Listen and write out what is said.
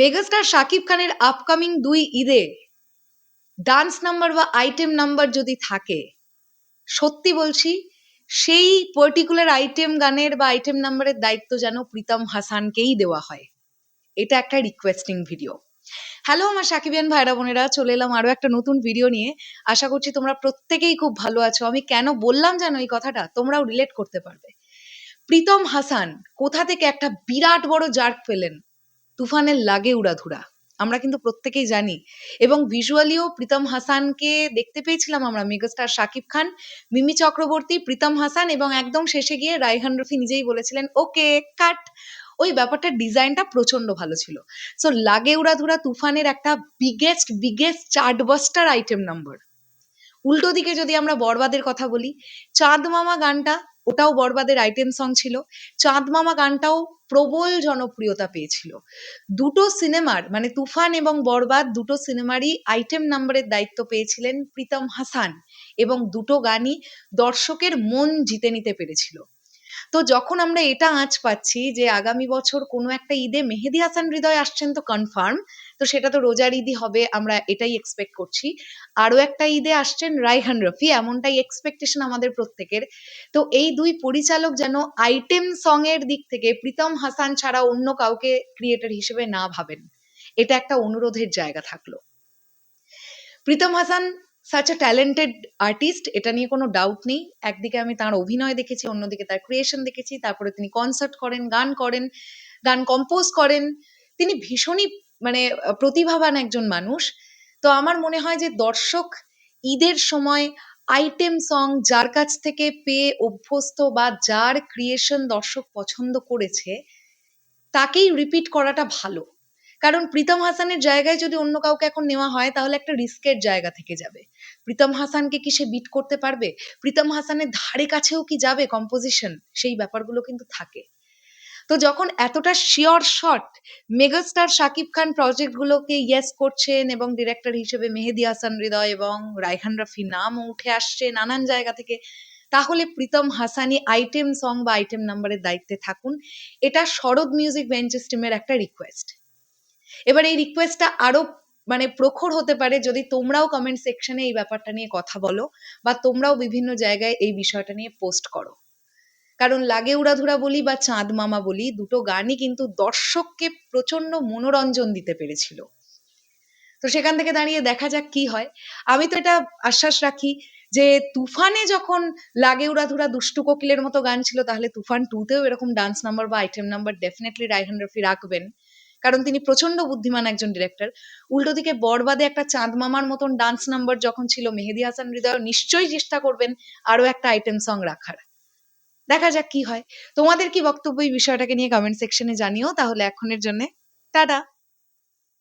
Megastar Shakib খানের upcoming 2 ঈদে dance number বা আইটেম নাম্বার যদি থাকে, সত্যি বলছি সেই পার্টিকুলার আইটেম গানের বা আইটেম নাম্বারের দায়িত্ব যেন প্রীতম হাসানকেই দেওয়া হয়। এটা একটা রিকোয়েস্টিং ভিডিও। হ্যালো আমার সাকিবিয়ান ভাইরা বোনেরা, চলে এলাম আরো একটা নতুন ভিডিও নিয়ে। আশা করছি তোমরা প্রত্যেকেই খুব ভালো আছো। আমি কেন বললাম জানো এই কথাটা, তোমরাও রিলেট করতে পারবে। প্রীতম হাসান কোথা থেকে একটা বিরাট বড় জার্ক পেলেন, তুফানের লাগে উড়াধুরা। আমরা কিন্তু প্রত্যেকেই জানি, এবং ভিজুয়ালিও প্রীতম হাসানকে দেখতে পেয়েছিলাম আমরা মেগাস্টার শাকিব খান, মিমি চক্রবর্তী, প্রীতম হাসান, এবং একদম শেষে গিয়ে রায়হান রফি নিজেই বলেছিলেন ওকে কাট। ওই ব্যাপারটার ডিজাইনটা প্রচন্ড ভালো ছিল। সো লাগে উড়াধুরা তুফানের একটা বিগেস্ট চার্টবাস্টার আইটেম নাম্বার। উল্টো দিকে যদি আমরা বরবাদের কথা বলি, চাঁদ মামা গানটা, ওটাও বরবাদের আইটেম সং ছিল। চাঁদ মামা গানটাও প্রবল জনপ্রিয়তা পেয়েছিল। দুটো সিনেমার মানে তুফান এবং বরবাদ দুটো সিনেমারই আইটেম নাম্বারের দায়িত্ব পেয়েছিলেন প্রীতম হাসান, এবং দুটো গানই দর্শকের মন জিতে নিতে পেরেছিল। তো যখন আমরা এটা আঁচ পাচ্ছি যে আগামী বছর কোনো একটা ঈদে মেহেদী হাসান হৃদয় আসছেন তো কনফার্ম, তো সেটা তো রোজার ঈদই হবে, আমরা এটাই এক্সপেক্ট করছি। আরো একটা ঈদে আসছেন রায়হান রফি, এমনটাই এক্সপেকটেশন আমাদের প্রত্যেকের। তো এই দুই পরিচালক যেন আইটেম সং এর দিক থেকে প্রীতম হাসান ছাড়া অন্য কাউকে ক্রিয়েটর হিসেবে না ভাবেন, এটা একটা অনুরোধের জায়গা থাকলো। Pritam Hasan such a talented artist, এটা নিয়ে কোনো ডাউট নেই। একদিকে আমি তার অভিনয় দেখেছি, অন্যদিকে তার ক্রিয়েশন দেখেছি, তারপরে তিনি কনসার্ট করেন, গান কম্পোজ করেন। তিনি ভীষণই মানে প্রতিভাবান একজন মানুষ। তো আমার মনে হয় যে দর্শক ঈদের সময় আইটেম সং যার কাছ থেকে পেয়ে অভ্যস্ত বা যার ক্রিয়েশন দর্শক পছন্দ করেছে, তাকেই রিপিট করাটা ভালো। কারণ প্রীতম হাসানের জায়গায় যদি অন্য কাউকে এখন নেওয়া হয় তাহলে একটা রিস্কের জায়গা থেকে যাবে। প্রীতম হাসানকে কি সে বিট করতে পারবে? প্রীতম হাসানের ধারে কাছেও কি যাবে কম্পোজিশন? সেই ব্যাপারগুলো কিন্তু থাকে। তো যখন এতটা sure shot megastar Shakib Khan প্রজেক্টগুলোকে yes করছেন, এবং ডিরেক্টর হিসেবে মেহেদী হাসান হৃদয় এবং রায়হান রাফি নামও উঠে আসছে নানান জায়গা থেকে, তাহলে প্রীতম হাসানি আইটেম সং বা আইটেম নাম্বারের দায়িত্বে থাকুন। এটা শরৎ মিউজিক ভেঞ্চার্স টিমের একটা রিকোয়েস্ট। এবার এই রিকোয়েস্টটা আরো মানে প্রখর হতে পারে যদি তোমরাও কমেন্ট সেকশনে এই ব্যাপারটা নিয়ে কথা বলো, বা তোমরাও বিভিন্ন জায়গায় এই বিষয়টা নিয়ে পোস্ট করো। কারণ লাগে উড়াধুরা বলি বা চাঁদ মামা বলি, দুটো গানই কিন্তু দর্শককে প্রচন্ড মনোরঞ্জন দিতে পেরেছিল। তো সেখান থেকে দাঁড়িয়ে দেখা যাক কি হয়। আমি তো এটা আশ্বাস রাখি যে তুফানে যখন লাগে উড়াধুরা দুষ্টু কোকিলের মতো গান ছিল, তাহলে তুফান 2তেও এরকম ডান্স নাম্বার বা item number definitely Raihan Rafi রাখবেন, কারণ তিনি প্রচন্ড বুদ্ধিমান একজন ডিরেক্টর। উল্টো দিকে বরবাদে একটা চাঁদ মামার মতন ডান্স নাম্বার যখন ছিল, মেহেদী হাসান হৃদয় নিশ্চয়ই চেষ্টা করবেন আরো একটা আইটেম সং রাখার। দেখা যাক কি হয়। তোমাদের কি বক্তব্য এই বিষয়টাকে নিয়ে কমেন্ট সেকশনে জানিও। তাহলে এখনের জন্য টাটা।